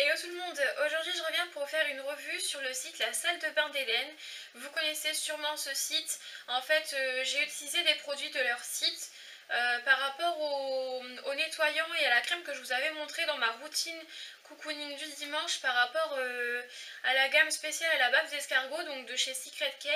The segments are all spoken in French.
Hello tout le monde, aujourd'hui je reviens pour faire une revue sur le site La Salle de Bain d'Hélène. Vous connaissez sûrement ce site. En fait, j'ai utilisé des produits de leur site par rapport au nettoyant et à la crème que je vous avais montré dans ma routine cocooning du dimanche par rapport à la gamme spéciale à la bave d'escargot, donc de chez Secret K.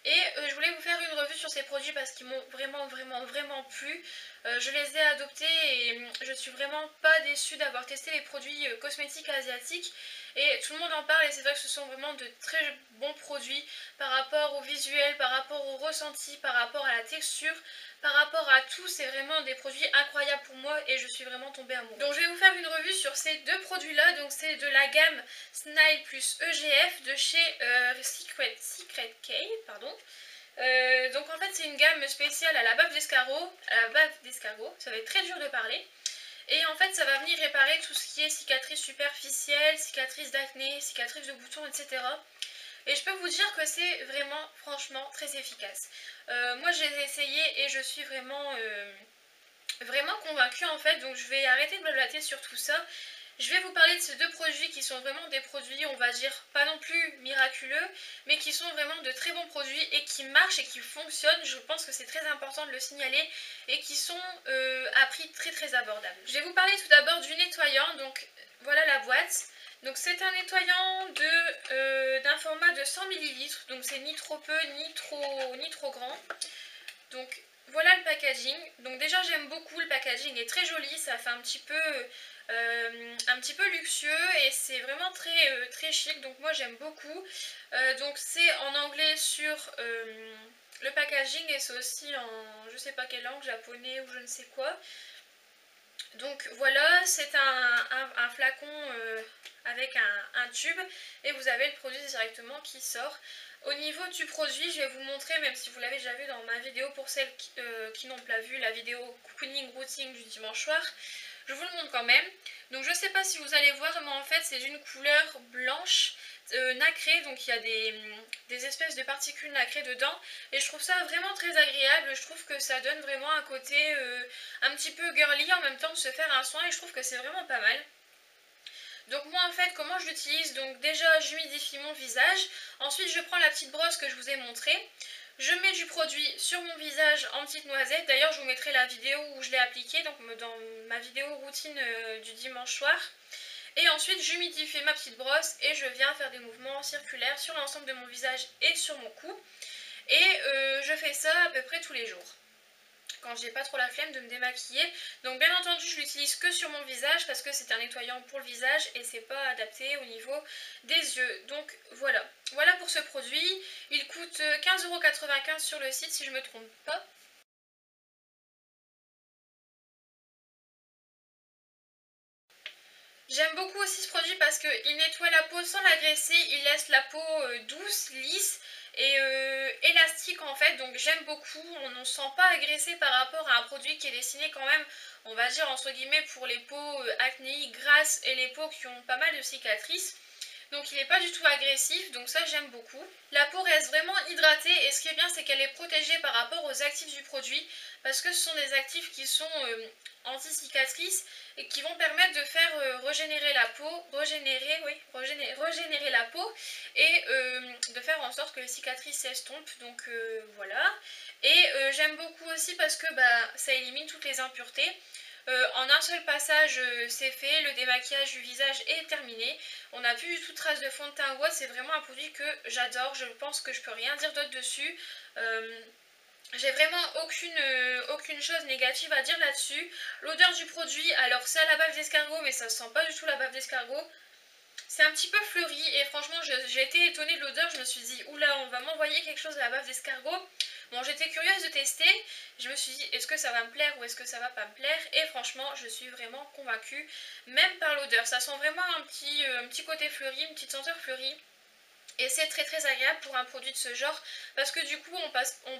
Et je voulais vous faire une revue sur ces produits parce qu'ils m'ont vraiment plu. Je les ai adoptés et je suis vraiment pas déçue d'avoir testé les produits cosmétiques asiatiques. Et tout le monde en parle et c'est vrai que ce sont vraiment de très bons produits par rapport au visuel, par rapport au ressenti, par rapport à la texture, par rapport à tout. C'est vraiment des produits incroyables pour moi et je suis vraiment tombée amoureuse. Donc je vais vous faire une revue sur ces deux produits là. Donc c'est de la gamme Smile plus EGF de chez Secret K, pardon. Donc en fait c'est une gamme spéciale à la bave d'escargot, ça va être très dur de parler. Et en fait ça va venir réparer tout ce qui est cicatrices superficielles, cicatrices d'acné, cicatrices de boutons, etc. Et je peux vous dire que c'est vraiment franchement très efficace. Moi je les ai essayés et je suis vraiment convaincue en fait, donc je vais arrêter de blablater sur tout ça. Je vais vous parler de ces deux produits qui sont vraiment des produits, on va dire, pas non plus miraculeux, mais qui sont vraiment de très bons produits et qui marchent et qui fonctionnent. Je pense que c'est très important de le signaler et qui sont à prix très abordables. Je vais vous parler tout d'abord du nettoyant, donc voilà la boîte. Donc c'est un nettoyant d'un format de 100 ml, donc c'est ni trop peu ni trop grand. Donc voilà le packaging. Donc déjà j'aime beaucoup, le packaging est très joli, ça fait un petit peu luxueux et c'est vraiment très chic, donc moi j'aime beaucoup. Donc c'est en anglais sur le packaging et c'est aussi en je sais pas quelle langue, japonais ou je ne sais quoi. Donc voilà, c'est un flacon avec un tube et vous avez le produit directement qui sort. Au niveau du produit, je vais vous montrer, même si vous l'avez déjà vu dans ma vidéo, pour celles qui n'ont pas vu la vidéo cocooning routine du dimanche soir, je vous le montre quand même. Donc je ne sais pas si vous allez voir, mais en fait c'est d'une couleur blanche nacrée, donc il y a des espèces de particules nacrées dedans et je trouve ça vraiment très agréable. Je trouve que ça donne vraiment un côté un petit peu girly en même temps de se faire un soin et je trouve que c'est vraiment pas mal. Donc moi en fait comment je l'utilise, donc déjà j'humidifie mon visage, ensuite je prends la petite brosse que je vous ai montrée, je mets du produit sur mon visage en petite noisette, d'ailleurs je vous mettrai la vidéo où je l'ai appliqué, donc dans ma vidéo routine du dimanche soir. Et ensuite j'humidifie ma petite brosse et je viens faire des mouvements circulaires sur l'ensemble de mon visage et sur mon cou. Et je fais ça à peu près tous les jours quand j'ai pas trop la flemme de me démaquiller. Donc bien entendu je l'utilise que sur mon visage parce que c'est un nettoyant pour le visage et c'est pas adapté au niveau des yeux. Donc voilà, voilà pour ce produit. Il coûte 15,95 € sur le site si je me trompe pas. J'aime beaucoup aussi ce produit parce qu'il nettoie la peau sans l'agresser, il laisse la peau douce, lisse et élastique en fait, donc j'aime beaucoup. On ne se sent pas agressé par rapport à un produit qui est destiné quand même, on va dire entre guillemets, pour les peaux acnéiques, grasses et les peaux qui ont pas mal de cicatrices. Donc il n'est pas du tout agressif, donc ça j'aime beaucoup. La peau reste vraiment hydratée et ce qui est bien c'est qu'elle est protégée par rapport aux actifs du produit parce que ce sont des actifs qui sont anti-cicatrices et qui vont permettre de faire régénérer la peau, régénérer la peau et de faire en sorte que les cicatrices s'estompent, donc voilà. Et j'aime beaucoup aussi parce que ça élimine toutes les impuretés. En un seul passage c'est fait, le démaquillage du visage est terminé, on n'a plus du tout de traces de fond de teint ou autre, c'est vraiment un produit que j'adore, je pense que je peux rien dire d'autre dessus. J'ai vraiment aucune chose négative à dire là-dessus. L'odeur du produit, alors c'est à la bave d'escargot mais ça sent pas du tout la bave d'escargot. C'est un petit peu fleuri et franchement j'ai été étonnée de l'odeur, je me suis dit oula on va m'envoyer quelque chose à la bave d'escargot. Bon j'étais curieuse de tester, je me suis dit est-ce que ça va me plaire ou est-ce que ça va pas me plaire et franchement je suis vraiment convaincue même par l'odeur. Ça sent vraiment un petit côté fleuri, une petite senteur fleurie. Et c'est très très agréable pour un produit de ce genre parce que du coup on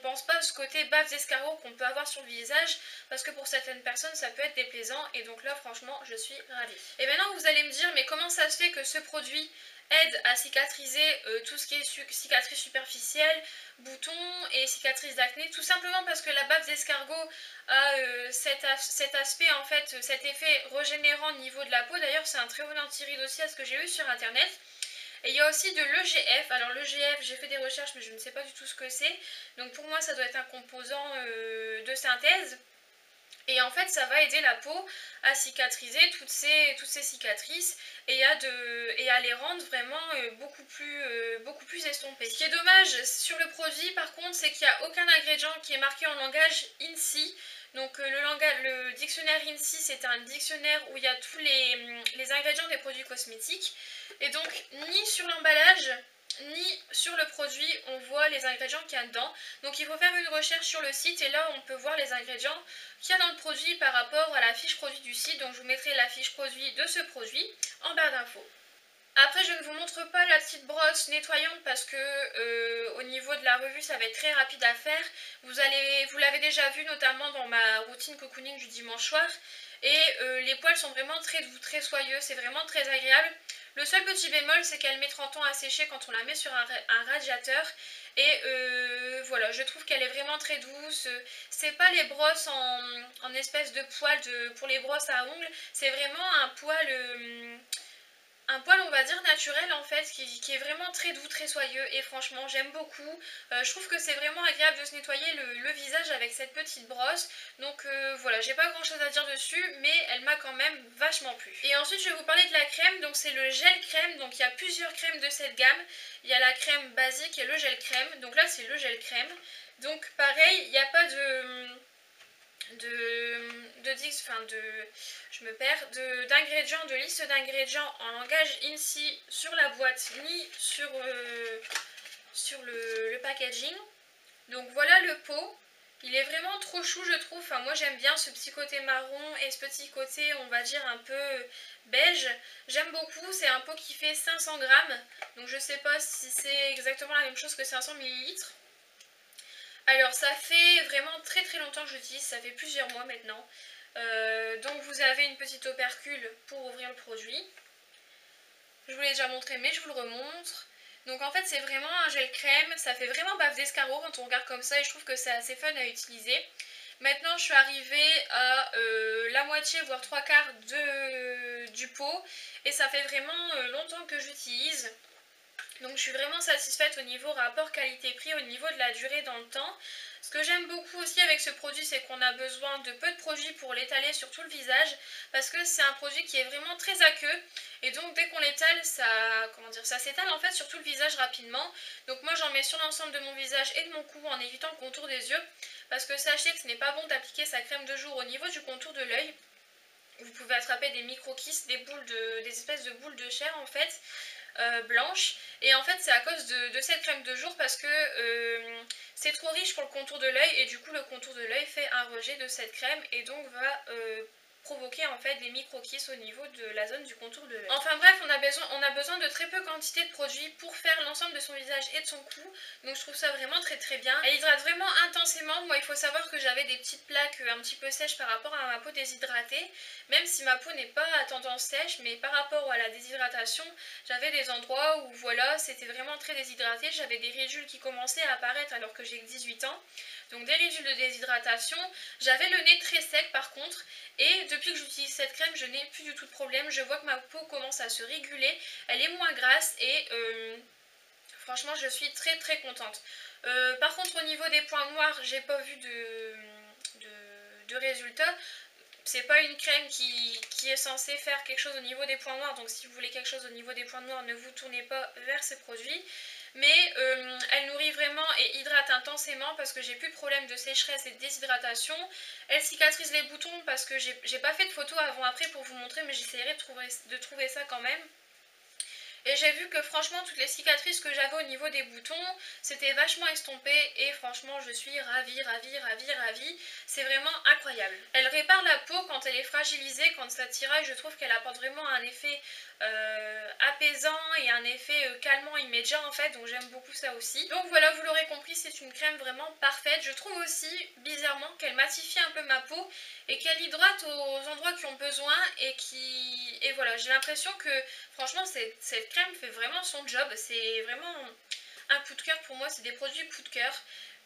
pense pas à ce côté bave d'escargot qu'on peut avoir sur le visage parce que pour certaines personnes ça peut être déplaisant et donc là franchement je suis ravie. Et maintenant vous allez me dire mais comment ça se fait que ce produit aide à cicatriser tout ce qui est cicatrices superficielles, boutons et cicatrices d'acné? Tout simplement parce que la bave d'escargot a cet aspect en fait, cet effet régénérant au niveau de la peau. D'ailleurs c'est un très bon anti-rides aussi à ce que j'ai vu sur internet. Et il y a aussi de l'EGF. Alors l'EGF, j'ai fait des recherches mais je ne sais pas du tout ce que c'est. Donc pour moi ça doit être un composant de synthèse. Et en fait ça va aider la peau à cicatriser toutes ces cicatrices et à les rendre vraiment beaucoup plus estompées. Ce qui est dommage sur le produit par contre c'est qu'il n'y a aucun ingrédient qui est marqué en langage INSEE. Donc le dictionnaire INSEE c'est un dictionnaire où il y a tous les ingrédients des produits cosmétiques. Et donc ni sur l'emballage ni sur le produit on voit les ingrédients qu'il y a dedans. Donc il faut faire une recherche sur le site et là on peut voir les ingrédients qu'il y a dans le produit par rapport à la fiche produit du site. Donc je vous mettrai la fiche produit de ce produit en barre d'infos. Après je ne vous montre pas la petite brosse nettoyante parce que au niveau de la revue ça va être très rapide à faire. Vous l'avez déjà vu notamment dans ma routine cocooning du dimanche soir. Et les poils sont vraiment très doux, très soyeux, c'est vraiment très agréable. Le seul petit bémol c'est qu'elle met 30 ans à sécher quand on la met sur un radiateur. Et voilà, je trouve qu'elle est vraiment très douce. C'est pas les brosses en espèce de poil pour les brosses à ongles. C'est vraiment un poil on va dire naturel en fait qui est vraiment très doux, très soyeux et franchement j'aime beaucoup. Je trouve que c'est vraiment agréable de se nettoyer le visage avec cette petite brosse. Donc voilà, j'ai pas grand chose à dire dessus mais elle m'a quand même vachement plu. Et ensuite je vais vous parler de la crème, donc c'est le gel crème. Donc il y a plusieurs crèmes de cette gamme. Il y a la crème basique et le gel crème. Donc là c'est le gel crème. Donc pareil, il n'y a pas d'ingrédients, de liste d'ingrédients en langage INSEE sur la boîte ni sur le packaging. Donc voilà le pot. Il est vraiment trop chou je trouve. Enfin moi j'aime bien ce petit côté marron et ce petit côté on va dire un peu beige. J'aime beaucoup. C'est un pot qui fait 500 grammes. Donc je sais pas si c'est exactement la même chose que 500 millilitres. Alors ça fait vraiment très très longtemps que j'utilise, ça fait plusieurs mois maintenant. Donc vous avez une petite opercule pour ouvrir le produit. Je vous l'ai déjà montré mais je vous le remontre. Donc en fait c'est vraiment un gel crème, ça fait vraiment bave d'escargot quand on regarde comme ça et je trouve que c'est assez fun à utiliser. Maintenant je suis arrivée à la moitié voire trois quarts du pot et ça fait vraiment longtemps que j'utilise. Donc je suis vraiment satisfaite au niveau rapport qualité-prix, au niveau de la durée dans le temps. Ce que j'aime beaucoup aussi avec ce produit, c'est qu'on a besoin de peu de produits pour l'étaler sur tout le visage. Parce que c'est un produit qui est vraiment très aqueux. Et donc dès qu'on l'étale, ça s'étale en fait sur tout le visage rapidement. Donc moi j'en mets sur l'ensemble de mon visage et de mon cou en évitant le contour des yeux. Parce que sachez que ce n'est pas bon d'appliquer sa crème de jour au niveau du contour de l'œil. Vous pouvez attraper des micro-kisses, des espèces de boules de chair en fait. Blanche et en fait c'est à cause de cette crème de jour parce que c'est trop riche pour le contour de l'œil et du coup le contour de l'œil fait un rejet de cette crème et donc va provoquer en fait des micro-kisses au niveau de la zone du contour de l'œil. Enfin bref, on a besoin de très peu quantité de produits pour faire l'ensemble de son visage et de son cou, donc je trouve ça vraiment très très bien. Elle hydrate vraiment intensément. Moi il faut savoir que j'avais des petites plaques un petit peu sèches par rapport à ma peau déshydratée, même si ma peau n'est pas à tendance sèche, mais par rapport à la déshydratation j'avais des endroits où voilà c'était vraiment très déshydraté, j'avais des ridules qui commençaient à apparaître alors que j'ai que 18 ans. Donc des ridules de déshydratation, j'avais le nez très sec par contre et depuis que j'utilise cette crème je n'ai plus du tout de problème, je vois que ma peau commence à se réguler, elle est moins grasse et franchement je suis très très contente. Par contre au niveau des points noirs j'ai pas vu de résultats. C'est pas une crème qui est censée faire quelque chose au niveau des points noirs, donc si vous voulez quelque chose au niveau des points noirs ne vous tournez pas vers ces produits. Mais elle nourrit vraiment et hydrate intensément parce que j'ai plus de problème de sécheresse et de déshydratation. Elle cicatrise les boutons parce que j'ai pas fait de photos avant-après pour vous montrer, mais j'essaierai de trouver ça quand même. Et j'ai vu que franchement toutes les cicatrices que j'avais au niveau des boutons c'était vachement estompé et franchement je suis ravie. C'est vraiment incroyable. Elle répare la peau quand elle est fragilisée, quand ça tiraille, je trouve qu'elle apporte vraiment un effet apaisant et un effet calmant immédiat en fait, donc j'aime beaucoup ça aussi. Donc voilà, vous l'aurez compris, c'est une crème vraiment parfaite. Je trouve aussi bizarrement qu'elle matifie un peu ma peau et qu'elle hydrate aux endroits qui ont besoin et voilà, j'ai l'impression que franchement cette crème fait vraiment son job. C'est vraiment un coup de cœur pour moi, c'est des produits coup de cœur.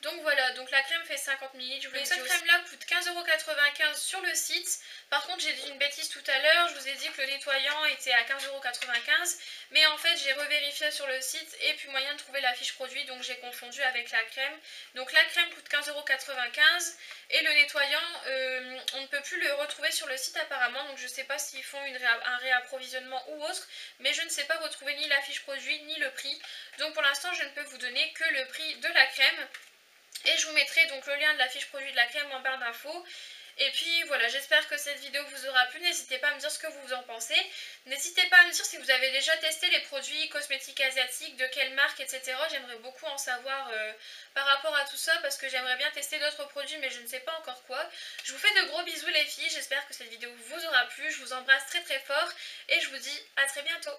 Donc voilà, donc la crème fait 50 ml. Donc cette crème là coûte 15,95 € sur le site. Par contre j'ai dit une bêtise tout à l'heure, je vous ai dit que le nettoyant était à 15,95 €. Mais en fait j'ai revérifié sur le site et puis moyen de trouver la fiche produit, donc j'ai confondu avec la crème. Donc la crème coûte 15,95 € et le nettoyant on ne peut plus le retrouver sur le site apparemment. Donc je sais pas s'ils font un réapprovisionnement ou autre, mais je ne sais pas retrouver ni la fiche produit ni le prix. Donc pour l'instant je ne peux vous donner que le prix de la crème. Et je vous mettrai donc le lien de la fiche produit de la crème en barre d'infos. Et puis voilà, j'espère que cette vidéo vous aura plu. N'hésitez pas à me dire ce que vous en pensez. N'hésitez pas à me dire si vous avez déjà testé les produits cosmétiques asiatiques, de quelle marque, etc. J'aimerais beaucoup en savoir par rapport à tout ça parce que j'aimerais bien tester d'autres produits mais je ne sais pas encore quoi. Je vous fais de gros bisous les filles, j'espère que cette vidéo vous aura plu. Je vous embrasse très très fort et je vous dis à très bientôt.